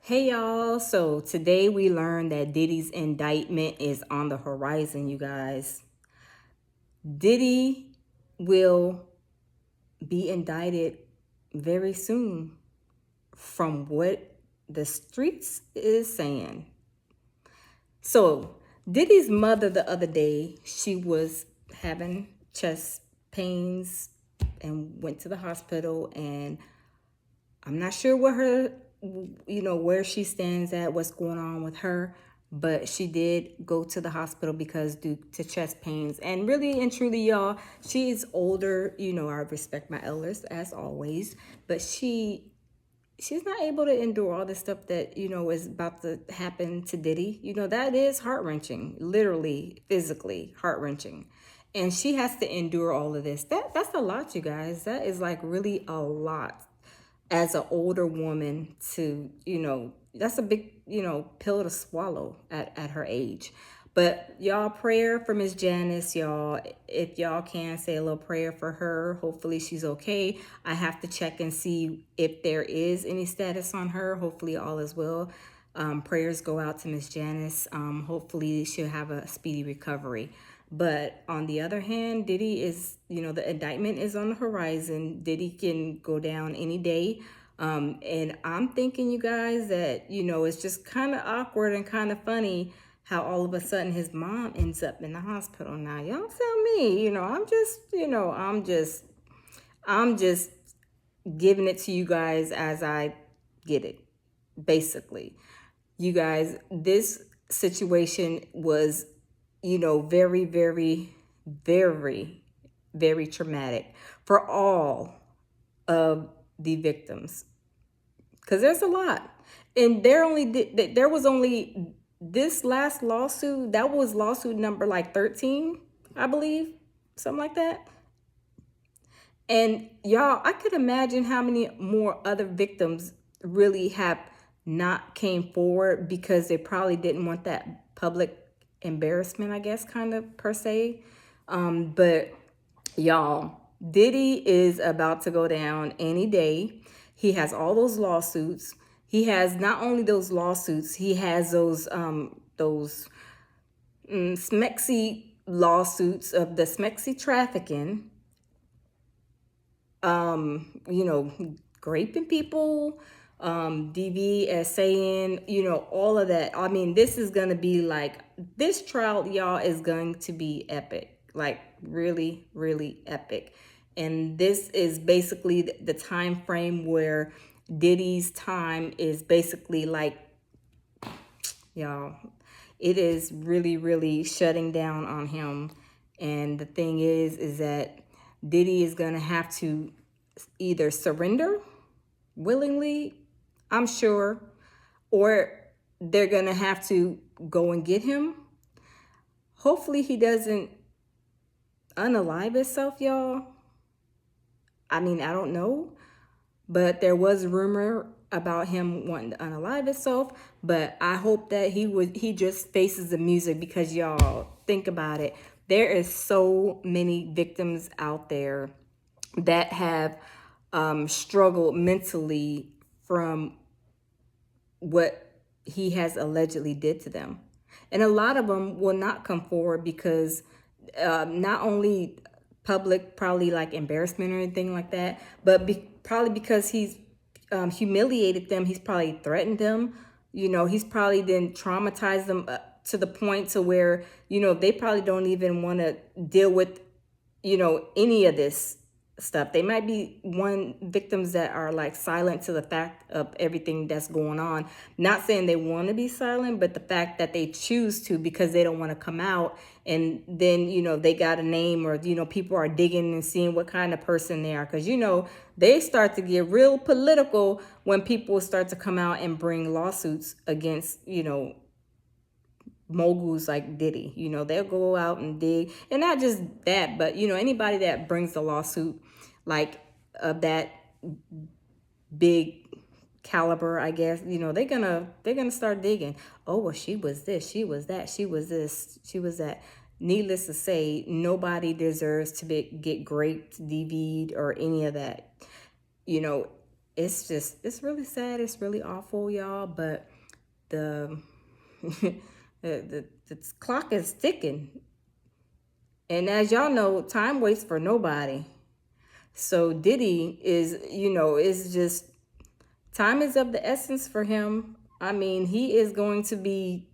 Hey y'all, so today we learned that Diddy's indictment is on the horizon, you guys. Diddy will be indicted very soon from what the streets is saying. So, Diddy's mother the other day, she was having chest pains and went to the hospital, and I'm not sure what her, where she stands at, what's going on with her, but she did go to the hospital because due to chest pains. And really and truly, y'all, she is older. I respect my elders as always, but she's not able to endure all the stuff that is about to happen to Diddy. That is heart-wrenching, literally, physically heart-wrenching. And she has to endure all of this. That's a lot, you guys. That is like really a lot as an older woman to, that's a big, pill to swallow at her age. But y'all, prayer for Miss Janice, y'all. If y'all can say a little prayer for her, hopefully she's okay. I have to check and see if there is any status on her. Hopefully all is well. Prayers go out to Miss Janice. Hopefully she'll have a speedy recovery. But on the other hand, Diddy is, the indictment is on the horizon. Diddy can go down any day. And I'm thinking, you guys, that, it's just kind of awkward and kind of funny how all of a sudden his mom ends up in the hospital. Now, y'all tell me, I'm just giving it to you guys as I get it, basically. You guys, this situation was, very, very, very, very traumatic for all of the victims, because there's a lot. And there was only this last lawsuit, that was lawsuit number like 13, I believe, something like that. And y'all, I could imagine how many more other victims really have not came forward because they probably didn't want that public embarrassment, I guess, kind of per se. But y'all, Diddy is about to go down any day. He has all those lawsuits. He has not only those lawsuits, he has those smexy lawsuits of the smexy trafficking, raping people, DV as saying, all of that. I mean, this is going to be like, this trial, y'all, is going to be epic, like really, really epic. And this is basically the time frame where Diddy's time is basically like, y'all, it is really, really shutting down on him. And the thing is that Diddy is going to have to either surrender willingly, I'm sure, or they're going to have to go and get him. Hopefully he doesn't unalive himself, y'all. I mean, I don't know, but there was rumor about him wanting to unalive himself. But I hope that he just faces the music, because y'all, think about it. There is so many victims out there that have struggled mentally from what he has allegedly did to them. And a lot of them will not come forward because not only public, probably like embarrassment or anything like that, but probably because he's humiliated them. He's probably threatened them. He's probably then traumatized them to the point to where, they probably don't even want to deal with, any of this stuff. They might be victims that are like silent to the fact of everything that's going on. Not saying they want to be silent, but the fact that they choose to because they don't want to come out. And then, they got a name, or, people are digging and seeing what kind of person they are. Because, they start to get real political when people start to come out and bring lawsuits against, moguls like Diddy. They'll go out and dig. And not just that, but, anybody that brings a lawsuit like of that big caliber, I guess, they're gonna start digging. Oh, well, she was this, she was that, she was this, she was that. Needless to say, nobody deserves to get raped, DV'd, or any of that. it's really sad. It's really awful, y'all. But the the clock is ticking, and as y'all know, time waits for nobody. So Diddy is, is just time is of the essence for him. I mean, he is going to be,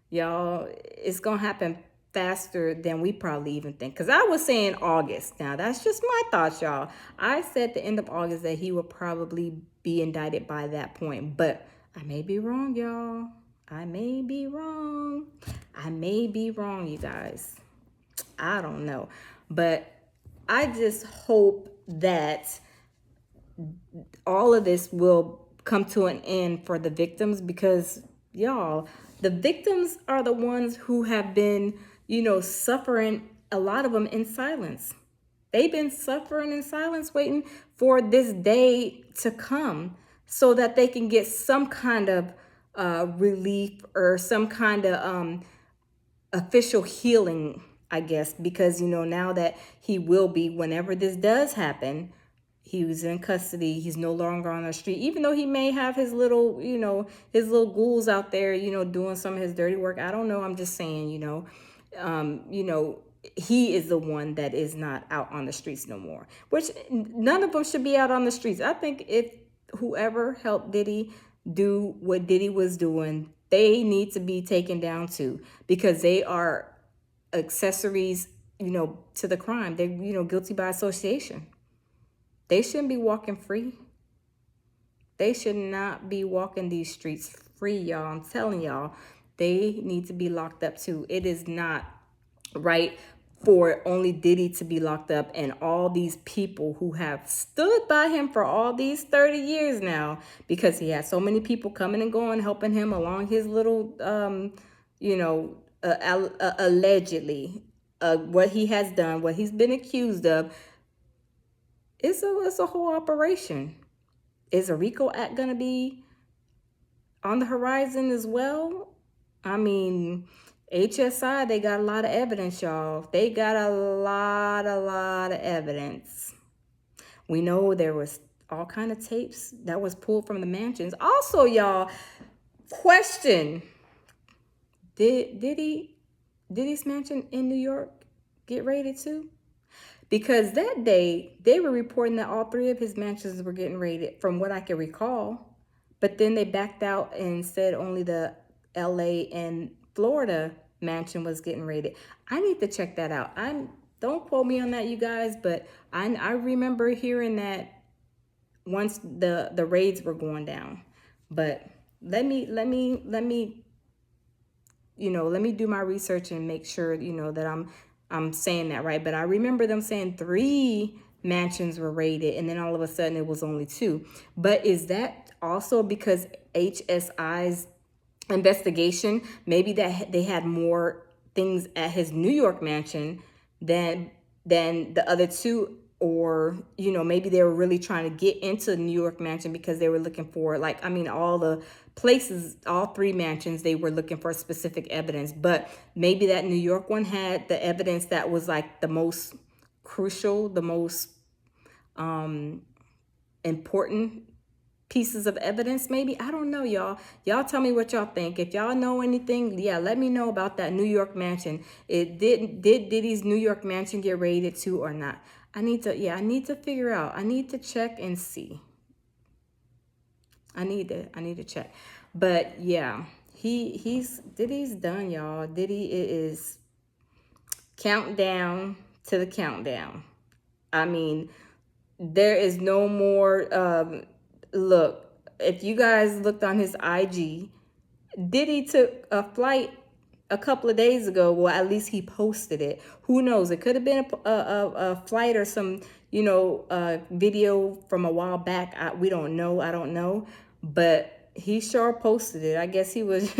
y'all, it's going to happen faster than we probably even think. Because I was saying August. Now, that's just my thoughts, y'all. I said the end of August that he would probably be indicted by that point. But I may be wrong, y'all. I may be wrong. I may be wrong, you guys. I don't know. But I just hope that all of this will come to an end for the victims, because y'all, the victims are the ones who have been, suffering, a lot of them in silence. They've been suffering in silence, waiting for this day to come so that they can get some kind of relief or some kind of official healing, I guess, because now that he will be, whenever this does happen, he was in custody. He's no longer on the street, even though he may have his little, his little ghouls out there, doing some of his dirty work. I don't know. I'm just saying, he is the one that is not out on the streets no more, which none of them should be out on the streets. I think if whoever helped Diddy do what Diddy was doing, they need to be taken down too, because they are accessories, to the crime. They, guilty by association. They shouldn't be walking free. They should not be walking these streets free, y'all. I'm telling y'all, they need to be locked up too. It is not right for only Diddy to be locked up and all these people who have stood by him for all these 30 years now, because he has so many people coming and going, helping him along his little, allegedly, what he has done, what he's been accused of. It's a whole operation. Is a RICO act going to be on the horizon as well? I mean, HSI, they got a lot of evidence, y'all. They got a lot of evidence. We know there was all kind of tapes that was pulled from the mansions. Also, y'all, question. Diddy's mansion in New York get raided too? Because that day, they were reporting that all three of his mansions were getting raided, from what I can recall. But then they backed out and said only the LA and Florida mansion was getting raided. I need to check that out. Don't quote me on that, you guys, but I remember hearing that once the raids were going down. But let me do my research and make sure, that I'm saying that right. But I remember them saying 3 mansions were raided, and then all of a sudden it was only 2. But is that also because HSI's investigation, maybe that they had more things at his New York mansion than the other 2? Or, maybe they were really trying to get into the New York mansion because they were looking for, all the places, all 3 mansions, they were looking for specific evidence. But maybe that New York one had the evidence that was like the most crucial, the most important pieces of evidence, maybe. I don't know, y'all. Y'all tell me what y'all think. If y'all know anything, let me know about that New York mansion. Did Diddy's New York mansion get raided too or not? I need to figure out. I need to check and see. I need to check. But yeah, Diddy's done, y'all. Diddy is countdown to the countdown. I mean, there is no more look, if you guys looked on his IG, Diddy took a flight a couple of days ago. Well, at least he posted it. Who knows? It could have been a flight or some, video from a while back. We don't know. I don't know. But he sure posted it. I guess he was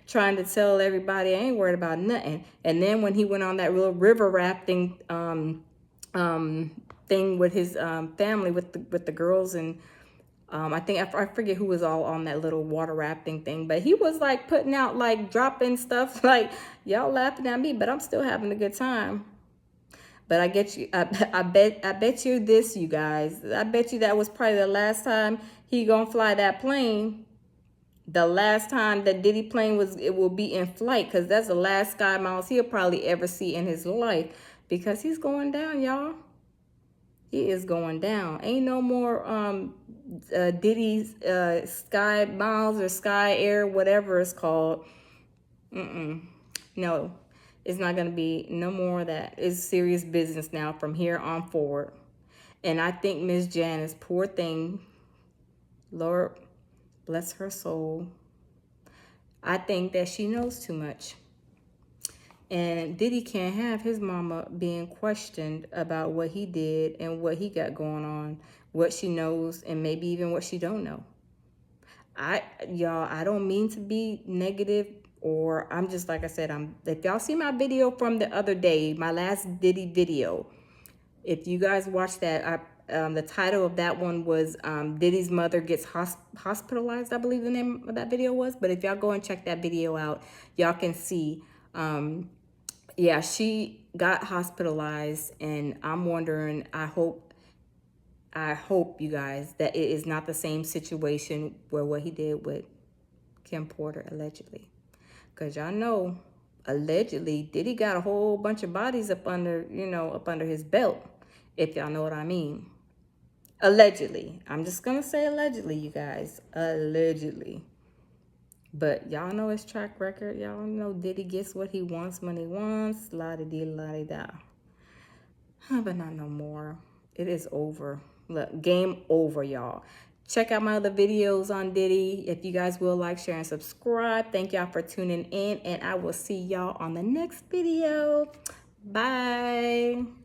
trying to tell everybody, I ain't worried about nothing. And then when he went on that real river rafting thing with his family, with the girls, and I forget who was all on that little water rafting thing, but he was like putting out, like dropping stuff like, y'all laughing at me, but I'm still having a good time. But I get you. I bet you this, you guys. I bet you that was probably the last time he gonna fly that plane. The last time that Diddy plane it will be in flight, because that's the last sky miles he'll probably ever see in his life, because he's going down, y'all. He is going down. Ain't no more Diddy's Sky Miles or Sky Air, whatever it's called. No, it's not gonna be no more of that. It's serious business now from here on forward. And I think Miss Janice, poor thing, Lord bless her soul. I think that she knows too much. And Diddy can't have his mama being questioned about what he did and what he got going on, what she knows, and maybe even what she don't know. I don't mean to be negative, or I'm just, like I said, if y'all see my video from the other day, my last Diddy video, if you guys watch that, the title of that one was Diddy's mother gets hospitalized, I believe the name of that video was. But if y'all go and check that video out, y'all can see, yeah, she got hospitalized. And I'm wondering, I hope, you guys, that it is not the same situation where what he did with Kim Porter, allegedly. Because y'all know, allegedly, Diddy got a whole bunch of bodies up under his belt, if y'all know what I mean. Allegedly. I'm just going to say allegedly, you guys. Allegedly. But y'all know his track record. Y'all know Diddy gets what he wants when he wants. La-di-dee, la-di-da. But not no more. It is over. Look, game over, y'all. Check out my other videos on Diddy. If you guys will, like, share, and subscribe. Thank y'all for tuning in, and I will see y'all on the next video. Bye.